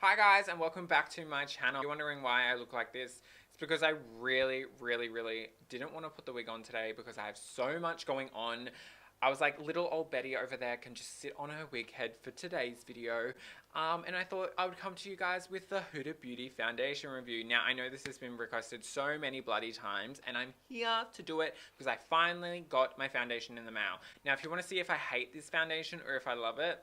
Hi guys and welcome back to my channel. If you're wondering why I look like this, it's because I really didn't want to put the wig on today because I have so much going on. I was like, little old Betty over there can just sit on her wig head for today's video. And I thought I would come to you guys with the Huda Beauty foundation review. Now, I know this has been requested so many bloody times, and I'm here to do it because I finally got my foundation in the mail. Now, if you want to see if I hate this foundation or if I love it,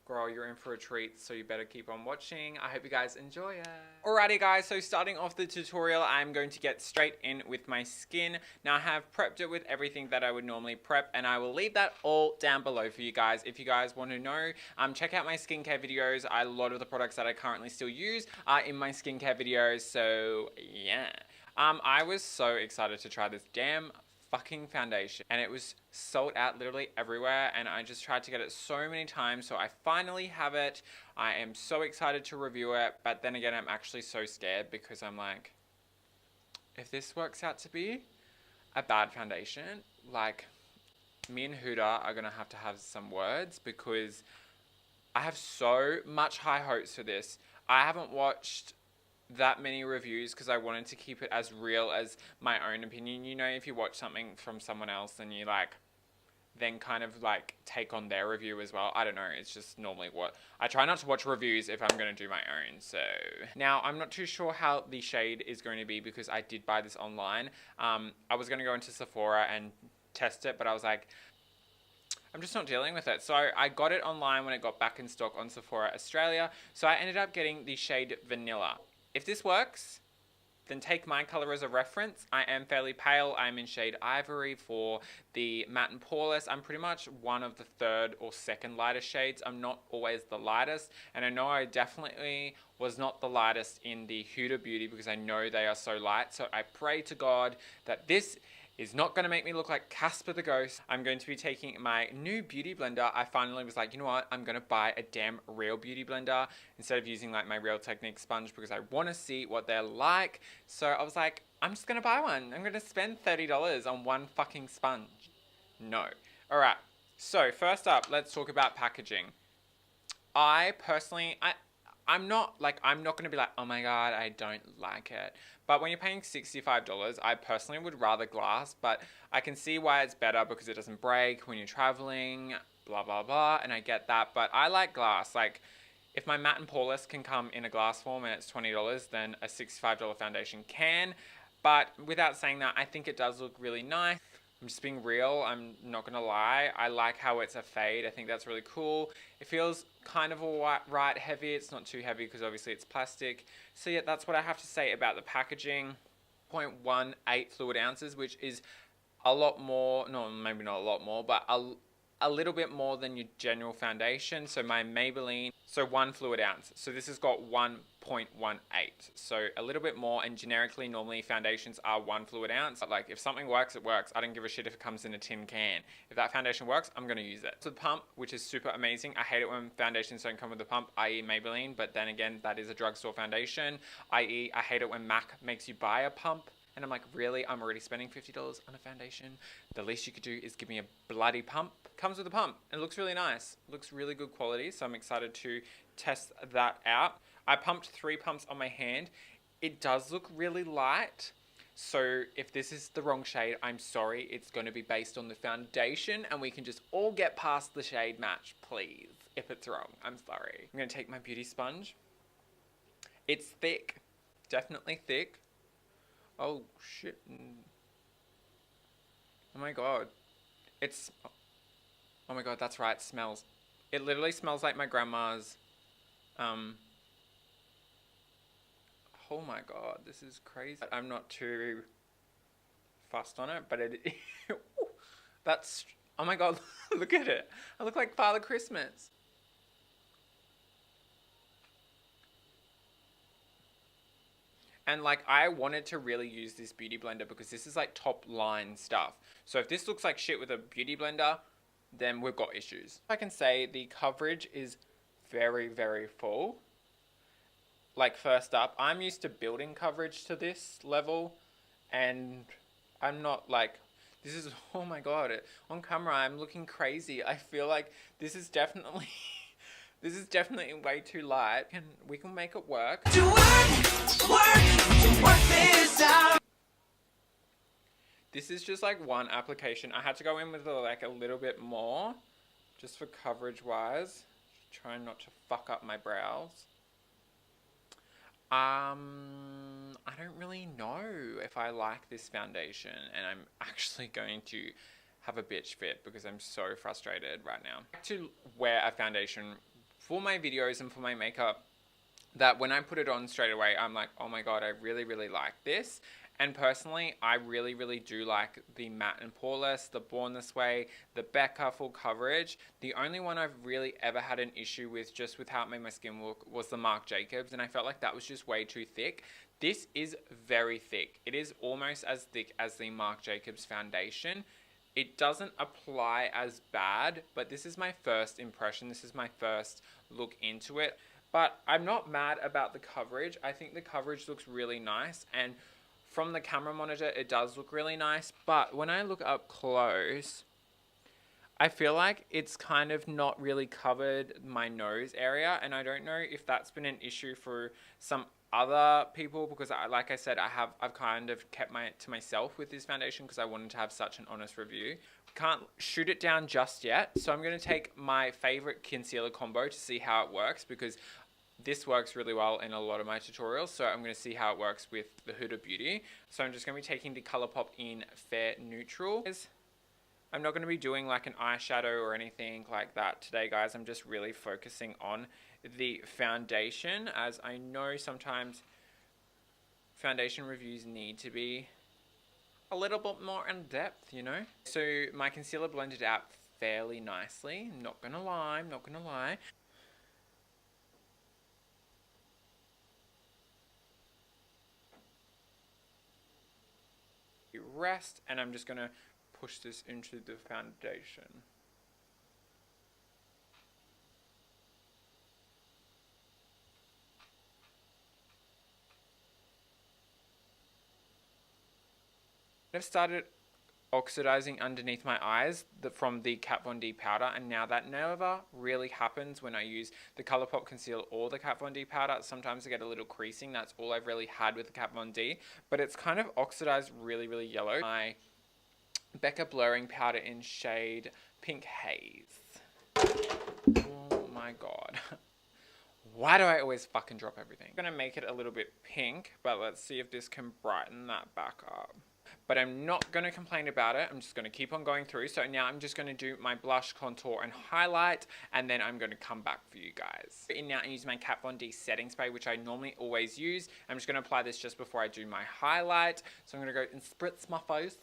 girl, you're in for a treat, so you better keep on watching. I hope you guys enjoy it. Alrighty guys, so starting off the tutorial, I'm going to get straight in with my skin. Now I have prepped it with everything that I would normally prep, and I will leave that all down below for you guys. If you guys want to know, check out my skincare videos. A lot of the products that I currently still use are in my skincare videos, so yeah. I was so excited to try this damn fucking foundation, and it was sold out literally everywhere, and I just tried to get it so many times, so I finally have it. I am so excited to review it, but then again I'm actually so scared because I'm like, if this works out to be a bad foundation, like, me and Huda are gonna have to have some words because I have so much high hopes for this. I haven't watched that many reviews because I wanted to keep it as real as my own opinion. You know, if you watch something from someone else and you like then kind of like take on their review as well. I don't know, it's just normally what I try not to watch reviews if I'm going to do my own. So now I'm not too sure how the shade is going to be because I did buy this online. I was going to go into Sephora and test it, but I was like, I'm just not dealing with it. So I got it online when it got back in stock on Sephora Australia. So I ended up getting the shade Vanilla. If this works, then take my color as a reference. I am fairly pale. I'm in shade Ivory for the matte and poreless. I'm pretty much one of the third or second lightest shades. I'm not always the lightest, and I know I definitely was not the lightest in the Huda Beauty because I know they are so light. So I pray to God that this is not going to make me look like Casper the Ghost. I'm going to be taking my new beauty blender. I finally was like, you know what? I'm going to buy a damn real beauty blender instead of using like my Real Technique sponge because I want to see what they're like. So I was like, I'm just going to buy one. I'm going to spend $30 on one fucking sponge. No. All right. So first up, let's talk about packaging. I personally, I'm not going to be like, oh my God, I don't like it. But when you're paying $65, I personally would rather glass, but I can see why it's better because it doesn't break when you're traveling, blah, blah, blah. And I get that, but I like glass. Like, if my matte and poreless can come in a glass form and it's $20, then a $65 foundation can. But without saying that, I think it does look really nice. I'm just being real, I'm not gonna lie. I like how it's a fade. I think that's really cool. It feels kind of all right heavy. It's not too heavy because obviously it's plastic. So yeah, that's what I have to say about the packaging. 0.18 fluid ounces, which is a lot more, no, maybe not a lot more, but a little bit more than your general foundation. So my Maybelline, so 1 fluid ounce. So this has got 1.18. So a little bit more, and generically normally foundations are 1 fluid ounce. But like if something works, it works. I don't give a shit if it comes in a tin can. If that foundation works, I'm gonna use it. So the pump, which is super amazing. I hate it when foundations don't come with a pump, i.e. Maybelline, but then again, that is a drugstore foundation. I.e. I hate it when MAC makes you buy a pump. And I'm like, really? I'm already spending $50 on a foundation. The least you could do is give me a bloody pump. Comes with a pump. It looks really nice. Looks really good quality. So I'm excited to test that out. I pumped 3 pumps on my hand. It does look really light. So if this is the wrong shade, I'm sorry. It's going to be based on the foundation, and we can just all get past the shade match, please. If it's wrong, I'm sorry. I'm going to take my beauty sponge. It's thick. Definitely thick. Oh shit. Oh my God. It's, oh my God, that's right, it smells. It literally smells like my grandma's, oh my God, this is crazy. I'm not too fussed on it, but it, that's, oh my God, look at it. I look like Father Christmas. And like, I wanted to really use this beauty blender because this is like top line stuff. So if this looks like shit with a beauty blender, then we've got issues. I can say the coverage is very full. Like, first up, I'm used to building coverage to this level, and I'm not like, this is, oh my God, on camera I'm looking crazy. I feel like this is definitely This is definitely way too light. We can make it work. Work this out. This is just like one application. I had to go in with like a little bit more, just for coverage wise. Trying not to fuck up my brows. I don't really know if I like this foundation, and I'm actually going to have a bitch fit because I'm so frustrated right now. I like to wear a foundation for my videos and for my makeup that when I put it on straight away, I'm like, oh my god, I really, really like this. And personally, I really, really do like the Matte and Poreless, the Born This Way, the Becca Full Coverage. The only one I've really ever had an issue with, just with how it made my skin look, was the Marc Jacobs, and I felt like that was just way too thick. This is very thick. It is almost as thick as the Marc Jacobs foundation. It doesn't apply as bad, but this is my first impression. This is my first look into it. But I'm not mad about the coverage. I think the coverage looks really nice, and from the camera monitor, it does look really nice, but when I look up close, I feel like it's kind of not really covered my nose area, and I don't know if that's been an issue for some other people, because like I said, I've kind of kept to myself with this foundation because I wanted to have such an honest review. Can't shoot it down just yet, so I'm going to take my favorite concealer combo to see how it works, because this works really well in a lot of my tutorials, so I'm going to see how it works with the Huda Beauty. So I'm just going to be taking the Colourpop in Fair Neutral. I'm not going to be doing like an eyeshadow or anything like that today, guys. I'm just really focusing on the foundation, as I know sometimes foundation reviews need to be a little bit more in depth, you know? So my concealer blended out fairly nicely. Not going to lie, I'm not going to lie. Rest, and I'm just going to push this into the foundation. I've started oxidizing underneath my eyes from the Kat Von D powder, and now that never really happens when I use the Colourpop concealer or the Kat Von D powder. Sometimes I get a little creasing. That's all I've really had with the Kat Von D, but it's kind of oxidized really, really yellow. My Becca blurring powder in shade Pink Haze. Oh my god. Why do I always fucking drop everything? I'm gonna make it a little bit pink, but let's see if this can brighten that back up. But I'm not going to complain about it. I'm just going to keep on going through. So now I'm just going to do my blush, contour, and highlight, and then I'm going to come back for you guys. And now I use my Kat Von D setting spray, which I normally always use. I'm just going to apply this just before I do my highlight. So I'm going to go and spritz my face.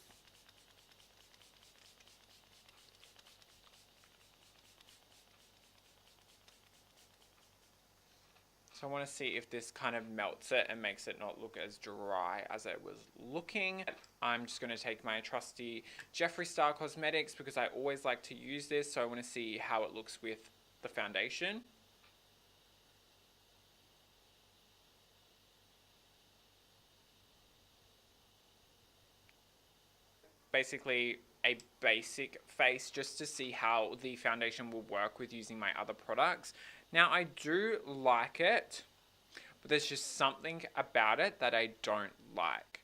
So I want to see if this kind of melts it and makes it not look as dry as it was looking. I'm just going to take my trusty Jeffree Star Cosmetics because I always like to use this. So I want to see how it looks with the foundation. Basically a basic face just to see how the foundation will work with using my other products. Now I do like it, but there's just something about it that I don't like.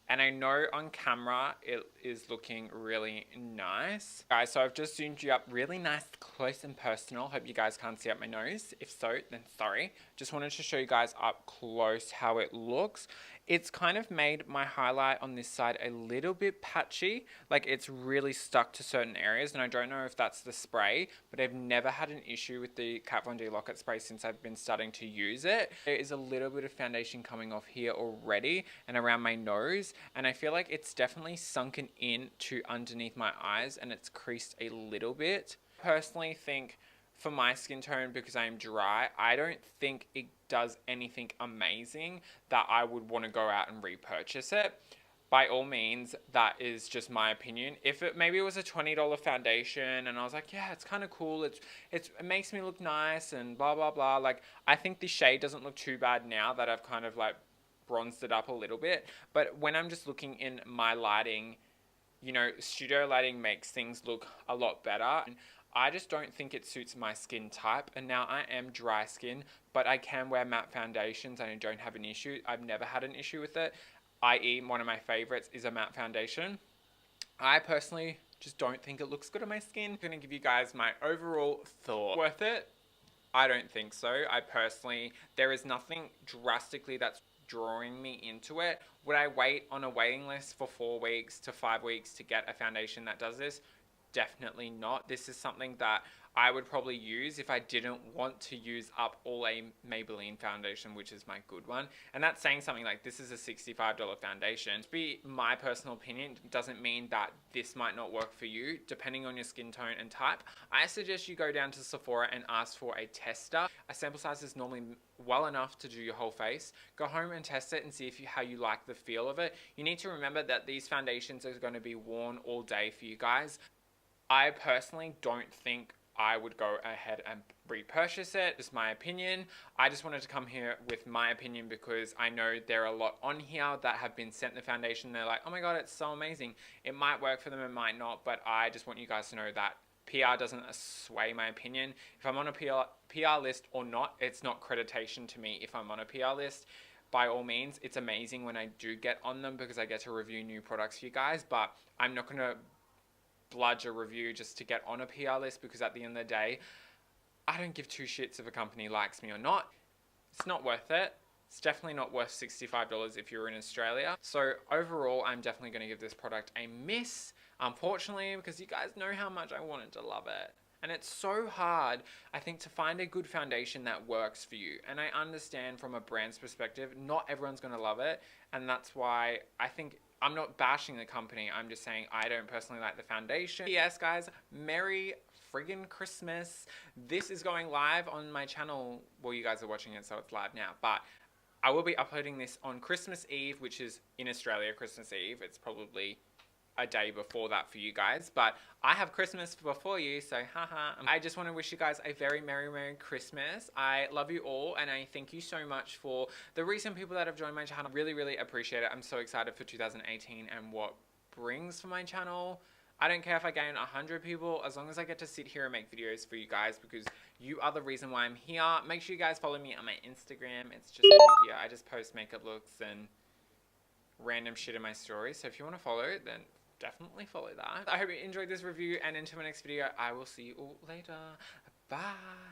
And I know on camera it is looking really nice. Guys, so I've just zoomed you up really nice, close and personal. Hope you guys can't see up my nose. If so, then sorry. Just wanted to show you guys up close how it looks. It's kind of made my highlight on this side a little bit patchy. Like it's really stuck to certain areas, and I don't know if that's the spray, but I've never had an issue with the Kat Von D Lock-It Spray since I've been starting to use it. There is a little bit of foundation coming off here already and around my nose, and I feel like it's definitely sunken in to underneath my eyes and it's creased a little bit. Personally think for my skin tone, because I am dry, I don't think it does anything amazing that I would want to go out and repurchase it. By all means, that is just my opinion. If maybe it was a $20 foundation and I was like, yeah, it's kind of cool, it makes me look nice and blah blah blah, like I think the shade doesn't look too bad now that I've kind of like bronzed it up a little bit. But when I'm just looking in my lighting, you know, studio lighting makes things look a lot better. And I just don't think it suits my skin type. And now I am dry skin, but I can wear matte foundations and I don't have an issue. I've never had an issue with it, i.e. one of my favorites is a matte foundation. I personally just don't think it looks good on my skin. I'm going to give you guys my overall thought. Worth it? I don't think so. I personally, there is nothing drastically that's drawing me into it. Would I wait on a waiting list for 4 weeks to 5 weeks to get a foundation that does this? Definitely not. This is something that I would probably use if I didn't want to use up all a Maybelline foundation, which is my good one. And that's saying something. Like, this is a $65 foundation. To be my personal opinion, doesn't mean that this might not work for you, depending on your skin tone and type. I suggest you go down to Sephora and ask for a tester. A sample size is normally well enough to do your whole face. Go home and test it and see how you like the feel of it. You need to remember that these foundations are going to be worn all day for you guys. I personally don't think I would go ahead and repurchase it. Just my opinion. I just wanted to come here with my opinion because I know there are a lot on here that have been sent the foundation. They're like, oh my god, it's so amazing. It might work for them, it might not, but I just want you guys to know that PR doesn't sway my opinion. If I'm on a PR list or not, it's not creditation to me if I'm on a PR list. By all means, it's amazing when I do get on them because I get to review new products for you guys, but I'm not going to bludge a review just to get on a PR list because at the end of the day, I don't give two shits if a company likes me or not. It's not worth it. It's definitely not worth $65 if you're in Australia. So overall, I'm definitely going to give this product a miss, unfortunately, because you guys know how much I wanted to love it. And it's so hard, I think, to find a good foundation that works for you. And I understand from a brand's perspective, not everyone's going to love it. And that's why I think I'm not bashing the company. I'm just saying I don't personally like the foundation. Yes, guys, Merry friggin' Christmas. This is going live on my channel. Well, you guys are watching it, so it's live now. But I will be uploading this on Christmas Eve, which is in Australia, Christmas Eve. It's probably a day before that for you guys, but I have Christmas before you, so haha. I just want to wish you guys a very Merry Christmas. I love you all, and I thank you so much for the recent people that have joined my channel. Really appreciate it. I'm so excited for 2018 and what brings for my channel. I don't care if I gain 100 people, as long as I get to sit here and make videos for you guys, because you are the reason why I'm here. Make sure you guys follow me on my Instagram. It's just over here. I just post makeup looks and random shit in my stories, so if you want to follow, then definitely follow that. I hope you enjoyed this review, and until my next video, I will see you all later. Bye.